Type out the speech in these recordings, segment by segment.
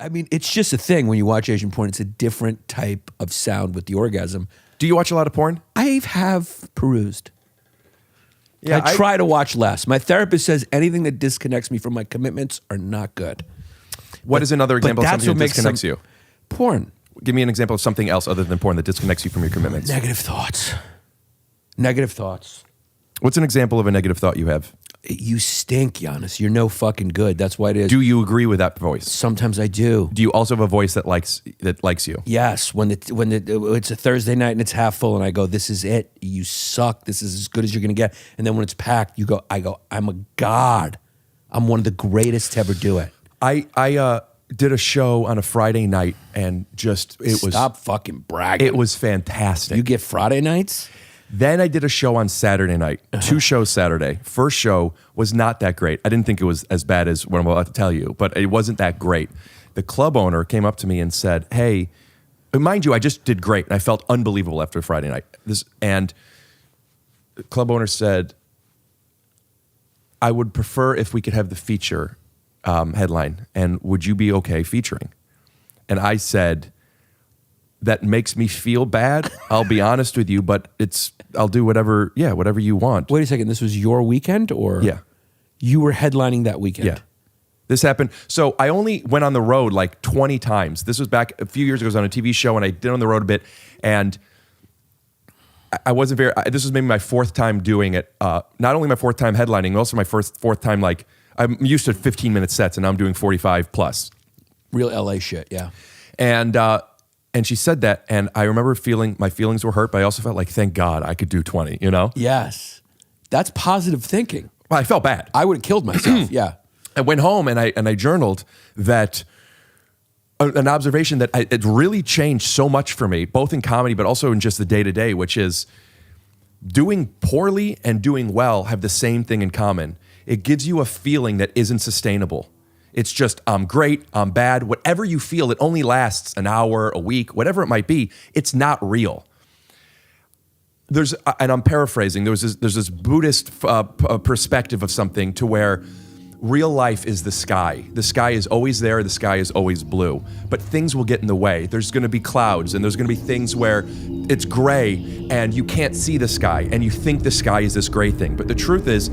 I mean, it's just a thing when you watch Asian porn. It's a different type of sound with the orgasm. Do you watch a lot of porn? I have perused. Yeah, I try to watch less. My therapist says anything that disconnects me from my commitments are not good. What is another example of something that disconnects you? Porn. Give me an example of something else other than porn that disconnects you from your commitments. Negative thoughts. Negative thoughts. What's an example of a negative thought you have? You stink, Yannis. You're no fucking good. That's why it is. Do you agree with that voice? Sometimes I do. Do you also have a voice that likes you? Yes. When it's a Thursday night and it's half full and I go, this is it. You suck. This is as good as you're going to get. And then when it's packed, I go, I'm a god. I'm one of the greatest to ever do it. I did a show on a Friday night and Stop fucking bragging. It was fantastic. You get Friday nights? Then I did a show on Saturday night. 2 shows Saturday. First show was not that great. I didn't think it was as bad as what I'm about to tell you, but it wasn't that great. The club owner came up to me and said, hey, mind you, I just did great. And I felt unbelievable after Friday night. And the club owner said, I would prefer if we could have the feature headline. And would you be okay featuring? And I said, that makes me feel bad. I'll be honest with you, but I'll do whatever you want. Wait a second. This was your weekend or? Yeah. You were headlining that weekend? Yeah. This happened. So I only went on the road like 20 times. This was back a few years ago. I was on a TV show and I did on the road a bit. And I wasn't this was maybe my 4th time doing it. Not only my 4th time headlining, but also my 4th time, like I'm used to 15-minute sets and now I'm doing 45 plus. Real LA shit. Yeah. And she said that, and I remember feeling my feelings were hurt, but I also felt like, thank God I could do 20, you know? Yes. That's positive thinking. Well, I felt bad. I would have killed myself, yeah. I went home and I journaled that, an observation that it really changed so much for me, both in comedy, but also in just the day-to-day, which is doing poorly and doing well have the same thing in common. It gives you a feeling that isn't sustainable. It's just, I'm great, I'm bad. Whatever you feel, it only lasts an hour, a week, whatever it might be. It's not real. And I'm paraphrasing, there's this Buddhist perspective of something to where real life is the sky. The sky is always there, the sky is always blue. But things will get in the way. There's gonna be clouds and there's gonna be things where it's gray and you can't see the sky and you think the sky is this gray thing. But the truth is,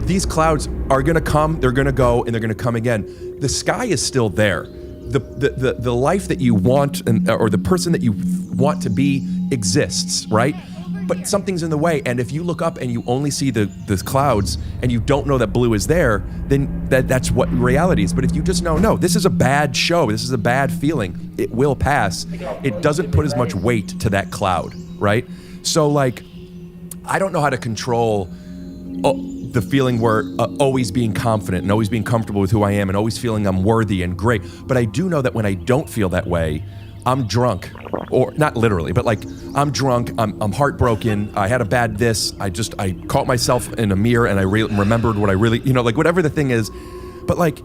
these clouds are going to come, they're going to go, and they're going to come again. The sky is still there. The life that you want or the person that you want to be exists, right? But something's in the way, and if you look up and you only see the clouds and you don't know that blue is there, then that's what reality is. But if you just know, no, this is a bad show, this is a bad feeling, it will pass. It doesn't put as much weight to that cloud, right? So like, I don't know how to control the feeling where always being confident and always being comfortable with who I am and always feeling I'm worthy and great. But I do know that when I don't feel that way, I'm drunk, or not literally, but like I'm drunk, I'm heartbroken, I had a bad this, I caught myself in a mirror and I remembered what I really, like whatever the thing is. But like,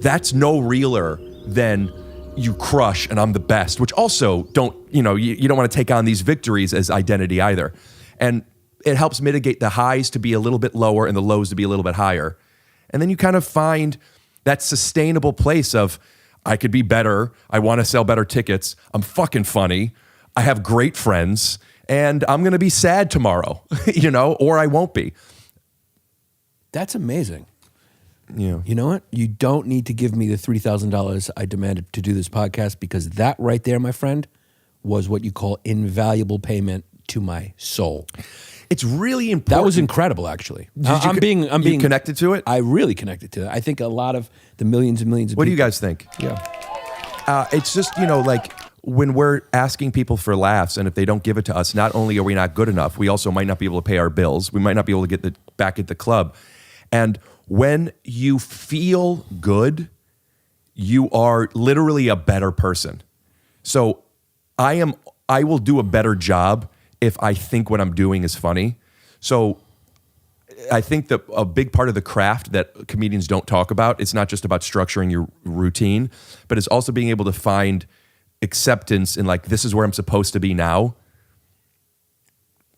that's no realer than you crush and I'm the best, which also you don't want to take on these victories as identity either. And it helps mitigate the highs to be a little bit lower and the lows to be a little bit higher. And then you kind of find that sustainable place of, I could be better, I want to sell better tickets, I'm fucking funny, I have great friends, and I'm going to be sad tomorrow, or I won't be. That's amazing. Yeah. You know what? You don't need to give me the $3,000 I demanded to do this podcast, because that right there, my friend, was what you call invaluable payment to my soul. It's really important. That was incredible, actually. I'm being connected to it? I really connected to it. I think a lot of the millions and millions of What people. do you guys think? Yeah. It's just, like when we're asking people for laughs and if they don't give it to us, not only are we not good enough, we also might not be able to pay our bills. We might not be able to get back at the club. And when you feel good, you are literally a better person. So I will do a better job if I think what I'm doing is funny. So I think that a big part of the craft that comedians don't talk about, it's not just about structuring your routine, but it's also being able to find acceptance in like, this is where I'm supposed to be now.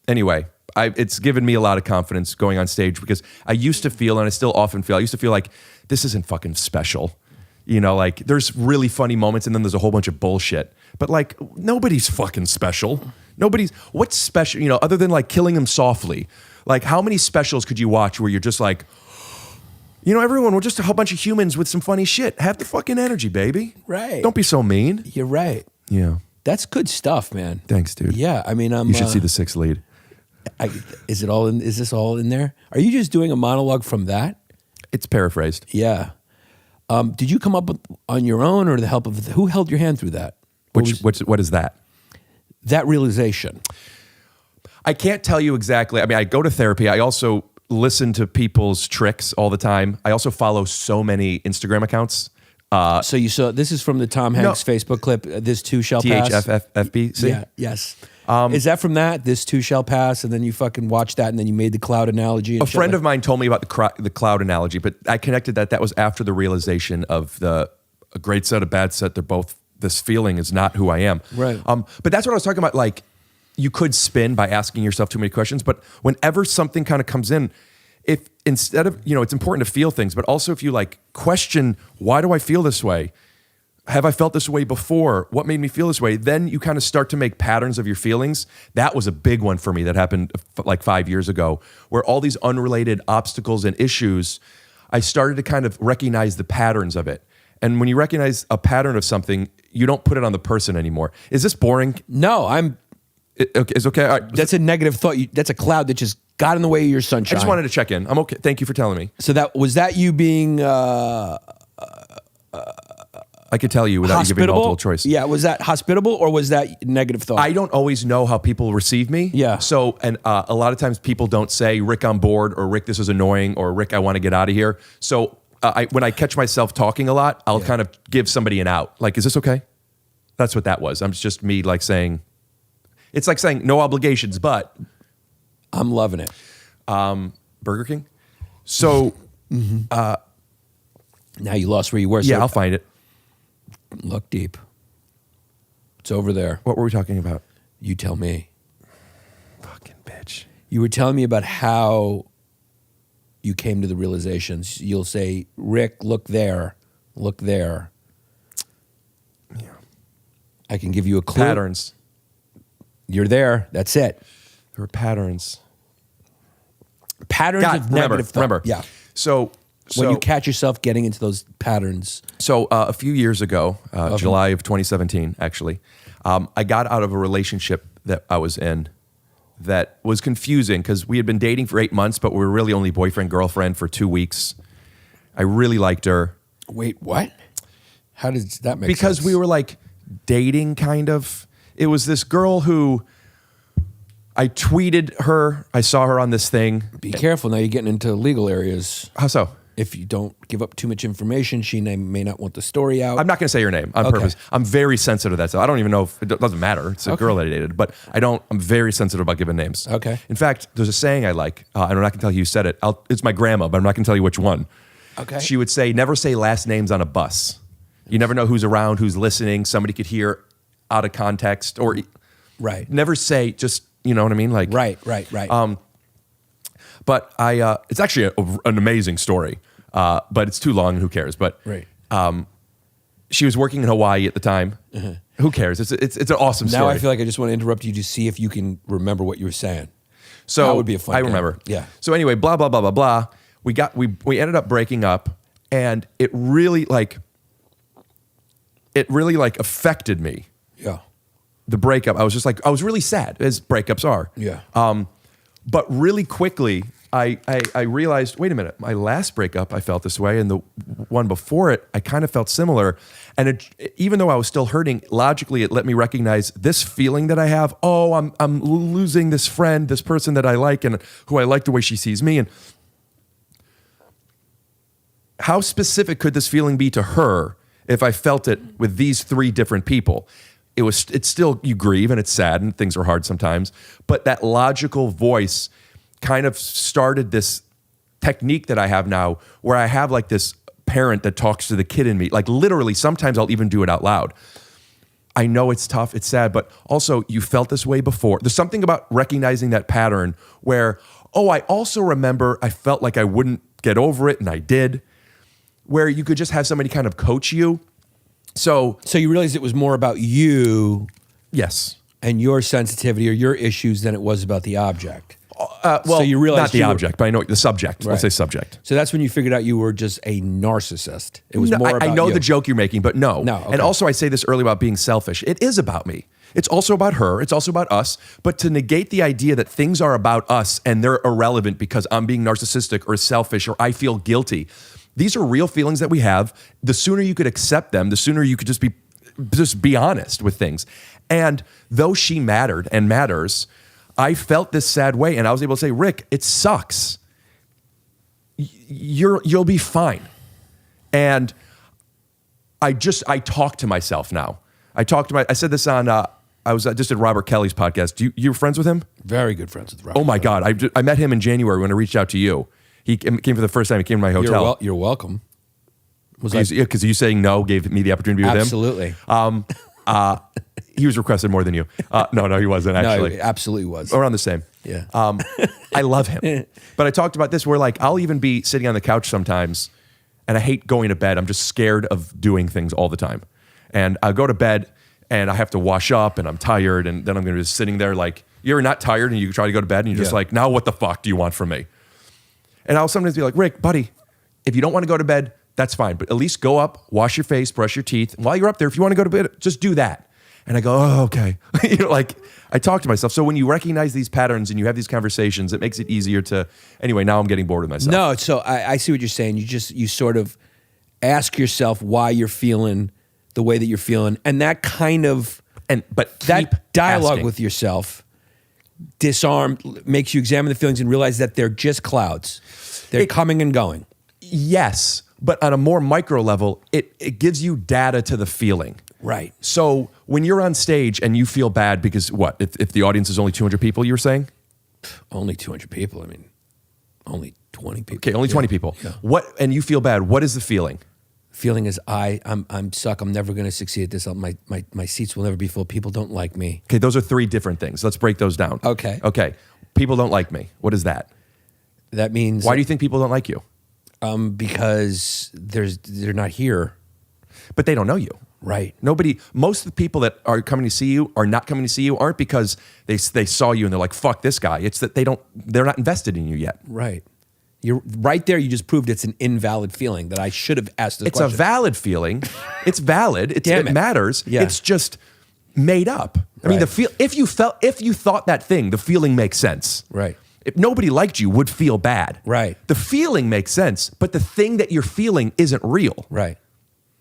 Anyway, it's given me a lot of confidence going on stage, because I used to feel, and I still often feel, I used to feel like, this isn't fucking special. You know, like there's really funny moments and then there's a whole bunch of bullshit. But like nobody's fucking special. What's special, you know, other than like killing them softly. Like how many specials could you watch where you're just like, you know, everyone, we're just a whole bunch of humans with some funny shit. Have the fucking energy, baby. Right. Don't be so mean. You're right. Yeah. That's good stuff, man. Thanks, dude. Yeah, I mean, you should see the 6th lead. Is this all in there? Are you just doing a monologue from that? It's paraphrased. Yeah. Did you come up on your own or the help of who held your hand through that? What is that? That realization. I can't tell you exactly. I mean, I go to therapy. I also listen to people's tricks all the time. I also follow so many Instagram accounts. So you saw, this is from the Tom Hanks Facebook clip, This Too Shall Pass. THFFB. Yeah, yes. Is that from that? This Too Shall Pass, and then you fucking watched that, and then you made the cloud analogy? A friend of mine told me about the cloud analogy, but I connected that was after the realization of a great set, a bad set. They're both, this feeling is not who I am. Right. But that's what I was talking about. Like, you could spin by asking yourself too many questions, but whenever something kind of comes in, if instead of, you know, it's important to feel things, but also if you like question, why do I feel this way? Have I felt this way before? What made me feel this way? Then you kind of start to make patterns of your feelings. That was a big one for me that happened like 5 years ago, where all these unrelated obstacles and issues, I started to kind of recognize the patterns of it. And when you recognize a pattern of something, you don't put it on the person anymore. Is this boring? No, It's okay. All right. That's a negative thought. That's a cloud that just got in the way of your sunshine. I just wanted to check in. I'm okay. Thank you for telling me. So was that you being I could tell you without you giving multiple choice. Yeah, was that hospitable or was that negative thought? I don't always know how people receive me. Yeah. So, and a lot of times people don't say, Rick, I'm bored, or Rick, this is annoying, or Rick, I want to get out of here. So when I catch myself talking a lot, I'll kind of give somebody an out. Like, is this okay? That's what that was. I'm just me like saying, it's like saying no obligations, but. I'm loving it. Burger King. So. Now you lost where you were. Yeah, I'll find it. Look deep. It's over there. What were we talking about? You tell me. Fucking bitch. You were telling me about how you came to the realizations. You'll say, Rick, look there. Look there. Yeah. I can give you a clue. Patterns. You're there. That's it. There were patterns. Patterns of negative thought. Remember. Yeah. So when you catch yourself getting into those patterns. So a few years ago, July of 2017, actually, I got out of a relationship that I was in that was confusing because we had been dating for 8 months, but we were really only boyfriend, girlfriend for 2 weeks. I really liked her. Wait, what? How does that make sense? Because we were like dating kind of. It was this girl who I tweeted her. I saw her on this thing. Be careful. Now you're getting into legal areas. How so? If you don't give up too much information, she may not want the story out. I'm not going to say your name on purpose. I'm very sensitive to that stuff. I don't even know if it doesn't matter. It's a girl that I dated, but I'm very sensitive about giving names. Okay. In fact, there's a saying I like, and I'm not going to tell you who said it. It's my grandma, but I'm not going to tell you which one. Okay. She would say, never say last names on a bus. You never know who's around, who's listening. Somebody could hear out of context or right. Never say just, you know what I mean? Like Right. But it's actually an amazing story, but it's too long and who cares? But right. She was working in Hawaii at the time. Who cares? It's an awesome story. Now I feel like I just want to interrupt you to see if you can remember what you were saying. So that would be a fun I game. remember. Yeah. So anyway, blah blah blah blah blah. We ended up breaking up, and it really affected me. Yeah. The breakup. I was really sad, as breakups are. Yeah. But really quickly, I realized, wait a minute, my last breakup, I felt this way, and the one before it, I kind of felt similar. And even though I was still hurting, logically, it let me recognize this feeling that I have. Oh, I'm losing this friend, this person that I like, and who I like the way she sees me. And how specific could this feeling be to her if I felt it with these 3 different people? It's still, you grieve and it's sad and things are hard sometimes, but that logical voice kind of started this technique that I have now where I have like this parent that talks to the kid in me. Like literally, sometimes I'll even do it out loud. I know it's tough, it's sad, but also you felt this way before. There's something about recognizing that pattern where, I also remember I felt like I wouldn't get over it and I did. where you could just have somebody kind of coach you. So you realized it was more about you yes. and your sensitivity or your issues than it was about the object. Well, so you realized not the object, but I know the subject. Right. Let's say subject. So that's when you figured out you were just a narcissist. It was more about I know you. the joke you're making, but no. No, okay. And also I say this earlier about being selfish. It is about me. It's also about her. It's also about us. But to negate the idea that things are about us and they're irrelevant because I'm being narcissistic or selfish or I feel guilty. These are real feelings that we have. The sooner you could accept them, the sooner you could just be honest with things. And though she mattered and matters, I felt this sad way, and I was able to say, Rick, it sucks. You'll be fine. And I talk to myself now. I said this on, I just did Robert Kelly's podcast. You're friends with him? Very good friends with Robert. Oh my God. I met him in January when I reached out to you. He came for the first time. He came to my hotel. You're welcome. Because you saying no gave me the opportunity to be with him? Absolutely. He was requested more than you. No, he wasn't actually. No, he absolutely was. Around the same. Yeah. I love him. But I talked about this where like I'll even be sitting on the couch sometimes and I hate going to bed. I'm just scared of doing things all the time. And I go to bed and I have to wash up and I'm tired and then I'm going to be sitting there like, you're not tired and you try to go to bed and you're just like, now what the fuck do you want from me? And I'll sometimes be like, Rick, buddy, if you don't want to go to bed, that's fine. But at least go up, wash your face, brush your teeth. And while you're up there, if you want to go to bed, just do that. And I go, oh, okay. Like I talk to myself. So when you recognize these patterns and you have these conversations, it makes it easier to, anyway, now I'm getting bored with myself. No, so I see what you're saying. You sort of ask yourself why you're feeling the way that you're feeling. And that kind of, but that dialogue asking. with yourself makes you examine the feelings and realize that they're just clouds. They're coming and going. Yes, but on a more micro level, it gives you data to the feeling. Right. So when you're on stage and you feel bad because what? If the audience is only 200 people, you were saying? Only 200 people. I mean, only 20 people. Okay, only 20 people. Yeah. What? And you feel bad. What is the feeling? Feeling is I'm suck. I'm never going to succeed at this. My seats will never be full. People don't like me. Okay, those are three different things. Let's break those down. Okay. People don't like me. What is that? That means Why do you think people don't like you? Because they're not here. But they don't know you. Right. Most of the people that are coming to see you are not coming to see you aren't because they saw you and they're like, fuck this guy. It's that they're not invested in you yet. Right. You're right there. You just proved it's an invalid feeling that I should have asked this question. It's a valid feeling. It's valid. It matters. Yeah. It's just made up. I mean, Right. if you thought that thing, the feeling makes sense. Right. If nobody liked you, would feel bad. Right. The feeling makes sense, but the thing that you're feeling isn't real. Right.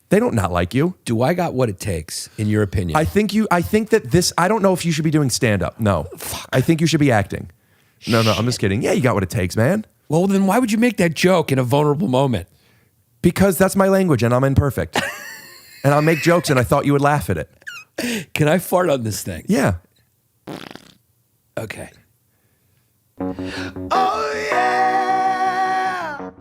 They don't not like you. Do I got what it takes, in your opinion? I think that this, I don't know if you should be doing stand-up. No. Fuck. I think you should be acting. No, I'm just kidding. Yeah, you got what it takes, man. Well, then why would you make that joke in a vulnerable moment? Because that's my language and I'm imperfect. And I'll make jokes and I thought you would laugh at it. Can I fart on this thing? Yeah. Okay. Oh yeah.